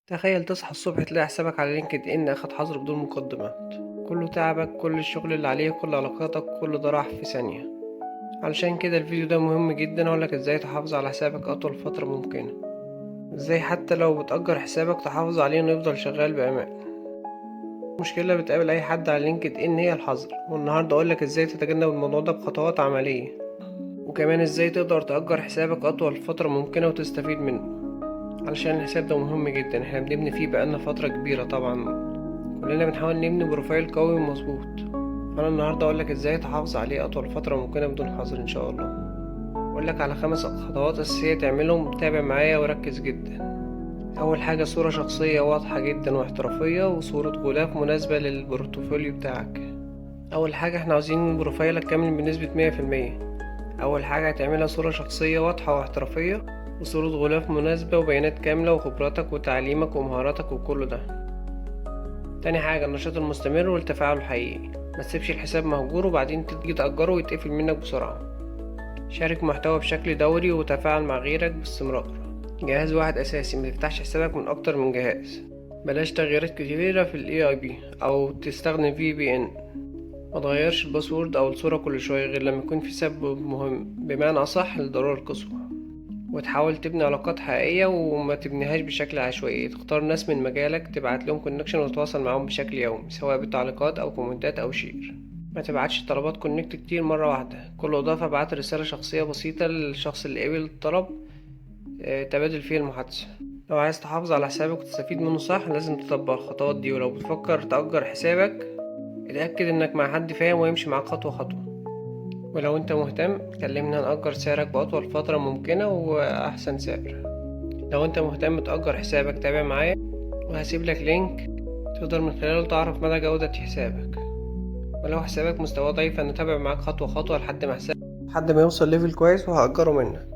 تخيل تصحى الصبح تلاقي حسابك على لينكد إن أخد حظر بدون مقدمات. كل تعبك، كل الشغل اللي عليه، كل علاقاتك، كل ده راح في ثانية. علشان كده الفيديو ده مهم جدا، أقولك ازاي تحافظ على حسابك أطول فترة ممكنة. ازاي حتى لو بتأجر حسابك تحافظ عليه انه يفضل شغال بأمان. مشكلة بتقابل أي حد على لينكد إن هي الحظر، والنهاردة أقولك ازاي تتجنب الموضوع ده بخطوات عملية، وكمان ازاي تقدر تأجر حسابك أطول فترة ممكنة وتستفيد منه. علشان الحساب ده مهم جدا، احنا بنبني فيه بقالنا فترة كبيرة طبعا. كلنا بنحاول نبني بروفايل قوي ومظبوط. فأنا النهاردة أقولك ازاي تحافظ عليه أطول فترة ممكنة بدون حظر إن شاء الله. أقولك على 5 خطوات أساسية تعملهم، تابع معايا وركز جدا. أول حاجة صورة شخصية واضحة جدا واحترافية، وصورة غلاف مناسبة للبورتفوليو بتاعك. أول حاجة احنا عاوزين بروفايلك كامل بنسبة 100%. أول حاجة هتعملها صورة شخصية واضحة واحترافية، وصورة غلاف مناسبة، وبيانات كاملة، وخبراتك وتعليمك ومهاراتك وكل ده. تاني حاجة النشاط المستمر والتفاعل الحقيقي. ما تسيبش الحساب مهجور وبعدين تيجي تأجره ويتقفل منك بسرعة. شارك محتوى بشكل دوري وتفاعل مع غيرك باستمرار. جهاز واحد أساسي، متفتحش حسابك من أكتر من جهاز. بلاش تغييرات كتيرة في ال AIP أو تستخدم VPN. ما تغيرش الباسورد أو الصورة كل شوية غير لما يكون في سبب مهم، بمعنى أصح للضرورة القصوى. وتحاول تبني علاقات حقيقية وما تبنيهاش بشكل عشوائي. تختار ناس من مجالك تبعت لهم كونكشن وتتواصل معاهم بشكل يومي، سواء بتعليقات أو كومنتات أو شير. ما تبعتش طلبات كونكت كتير مرة واحدة. كل إضافة ابعت رسالة شخصية بسيطة للشخص اللي قبل الطلب، تبادل فيه المحادثة. لو عايز تحافظ على حسابك وتستفيد منه صح، لازم تطبق الخطوات دي. ولو بتفكر تأجر حسابك، اتأكد انك مع حد فاهم ويمشي معاك خطوة خطوة. ولو انت مهتم كلمنا نأجر سعرك بأطول فترة ممكنة وأحسن سعر. لو انت مهتم تأجر حسابك تابع معايا، وهسيب لك لينك تقدر من خلاله تعرف مدى جودة حسابك. ولو حسابك مستواه ضعيف، انا تابع معاك خطوة خطوة لحد ما يوصل ليفل كويس وهأجره منك.